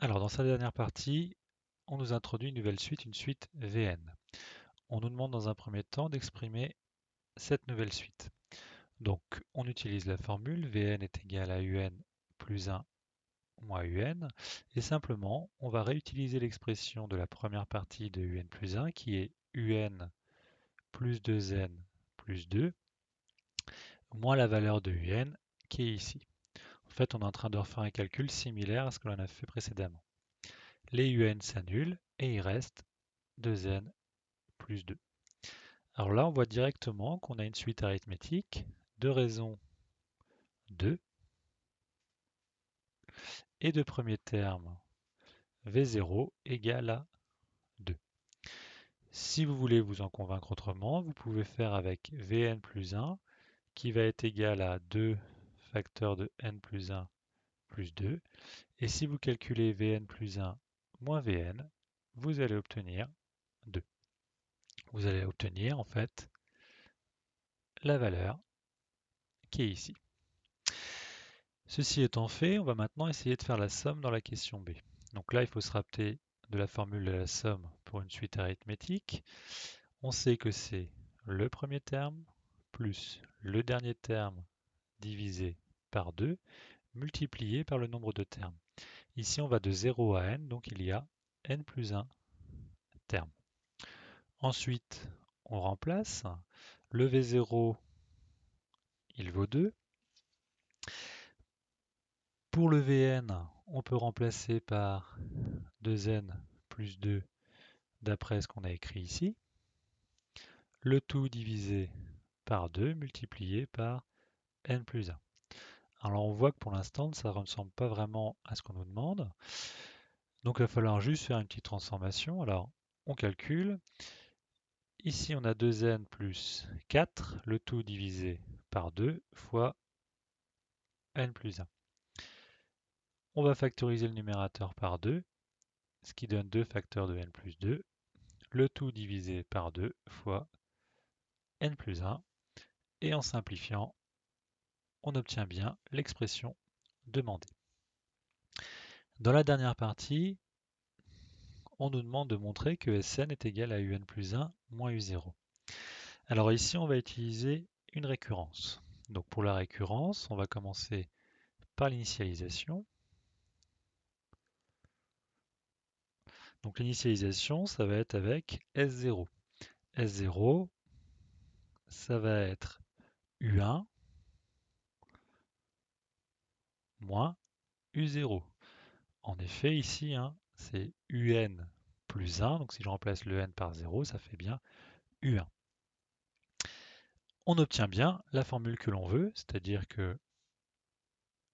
Alors, dans cette dernière partie, on nous introduit une nouvelle suite, une suite Vn. On nous demande dans un premier temps d'exprimer cette nouvelle suite. Donc, on utilise la formule Vn est égal à Un plus 1 moins Un, et simplement, on va réutiliser l'expression de la première partie de Un plus 1, qui est Un plus 2n plus 2, moins la valeur de Un, qui est ici. En fait, on est en train de refaire un calcul similaire à ce que l'on a fait précédemment. Les UN s'annulent et il reste 2n plus 2. Alors là, on voit directement qu'on a une suite arithmétique de raison 2 et de premier terme V0 égale à 2. Si vous voulez vous en convaincre autrement, vous pouvez faire avec Vn plus 1 qui va être égal à 2 facteurs de n plus 1 plus 2. Et si vous calculez Vn plus 1 moins Vn, vous allez obtenir 2. Vous allez obtenir en fait la valeur qui est ici. Ceci étant fait, on va maintenant essayer de faire la somme dans la question B. Donc là, il faut se rappeler de la formule de la somme pour une suite arithmétique. On sait que c'est le premier terme plus le dernier terme divisé par 2 multiplié par le nombre de termes. Ici, on va de 0 à n, donc il y a n plus 1 termes. Ensuite, on remplace. Le V0, il vaut 2. Pour le Vn, on peut remplacer par 2n plus 2 d'après ce qu'on a écrit ici. Le tout divisé par 2 multiplié par n plus 1. Alors on voit que pour l'instant, ça ne ressemble pas vraiment à ce qu'on nous demande. Donc il va falloir juste faire une petite transformation. Alors on calcule. Ici on a 2n plus 4, le tout divisé par 2 fois n plus 1. On va factoriser le numérateur par 2, ce qui donne 2 facteurs de n plus 2. Le tout divisé par 2 fois n plus 1. Et en simplifiant, on obtient bien l'expression demandée. Dans la dernière partie, on nous demande de montrer que Sn est égal à Un plus 1 moins U0. Alors ici, on va utiliser une récurrence. Donc pour la récurrence, on va commencer par l'initialisation. Donc l'initialisation, ça va être avec S0. S0, ça va être U1 moins U0. En effet, ici, c'est UN plus 1, donc si je remplace le n par 0, ça fait bien U1. On obtient bien la formule que l'on veut, c'est-à-dire que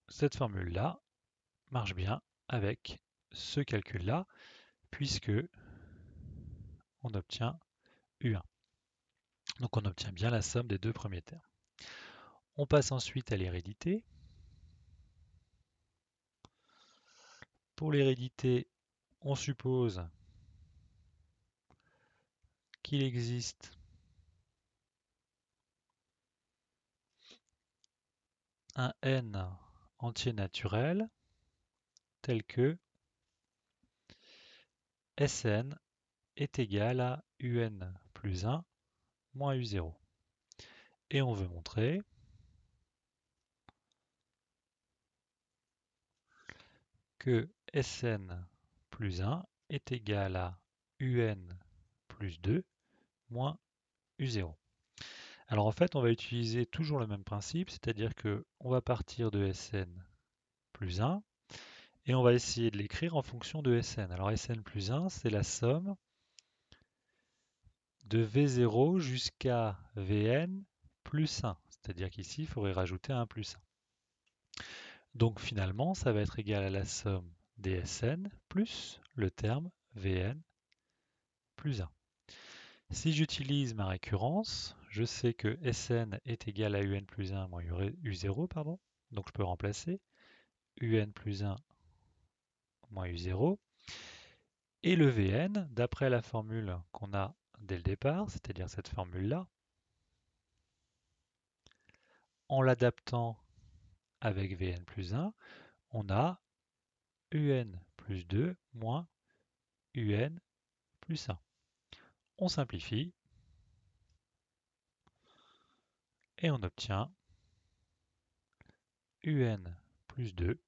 cette formule-là marche bien avec ce calcul-là, puisque on obtient U1. Donc on obtient bien la somme des deux premiers termes. On passe ensuite à l'hérédité. Pour l'hérédité, on suppose qu'il existe un n entier naturel tel que Sn est égal à Un plus 1 moins U0. Et on veut montrer que Sn plus 1 est égal à Un plus 2 moins U0. Alors en fait, on va utiliser toujours le même principe, c'est-à-dire que on va partir de Sn plus 1 et on va essayer de l'écrire en fonction de Sn. Alors Sn plus 1, c'est la somme de V0 jusqu'à Vn plus 1. C'est-à-dire qu'ici, il faudrait rajouter un plus 1. Donc finalement, ça va être égal à la somme des Sn plus le terme Vn plus 1. Si j'utilise ma récurrence, je sais que Sn est égal à Un plus 1 moins U0, pardon. Donc je peux remplacer Un plus 1 moins U0. Et le Vn, d'après la formule qu'on a dès le départ, c'est-à-dire cette formule-là, en l'adaptant avec Vn plus 1, on a un plus 2 moins un plus 1. On simplifie et on obtient un plus 2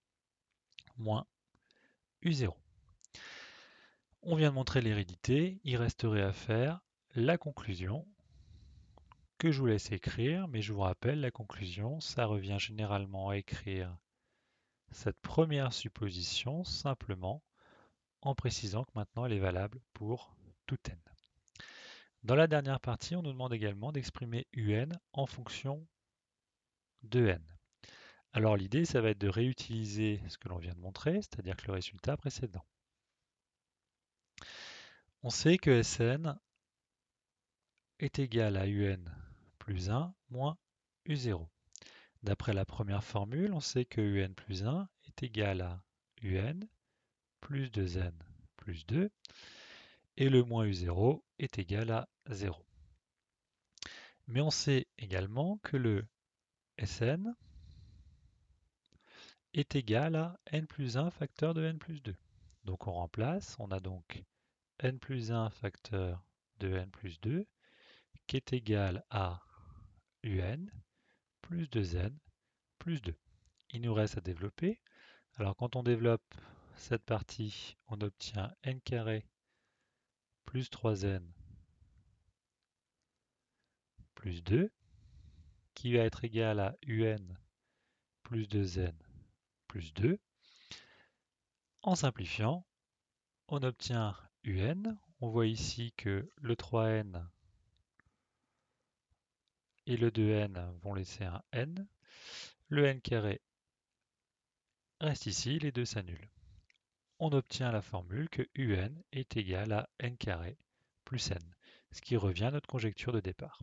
moins u0. On vient de montrer l'hérédité, il resterait à faire la conclusion que je vous laisse écrire, mais je vous rappelle, la conclusion, ça revient généralement à écrire cette première supposition simplement en précisant que maintenant elle est valable pour tout n. Dans la dernière partie, on nous demande également d'exprimer un en fonction de n. Alors l'idée, ça va être de réutiliser ce que l'on vient de montrer, c'est-à-dire que le résultat précédent. On sait que Sn est égal à un plus 1 moins u0. D'après la première formule, on sait que un plus 1 est égal à un plus 2n plus 2 et le moins u0 est égal à 0. Mais on sait également que le Sn est égal à n plus 1 facteur de n plus 2. Donc on remplace, on a donc n plus 1 facteur de n plus 2 qui est égal à un plus 2n plus 2. Il nous reste à développer. Alors quand on développe cette partie, on obtient n carré plus 3n plus 2 qui va être égal à un plus 2n plus 2. En simplifiant, on obtient un. On voit ici que le 3n et le 2n vont laisser un n. Le n carré reste ici, les deux s'annulent. On obtient la formule que un est égal à n carré plus n, ce qui revient à notre conjecture de départ.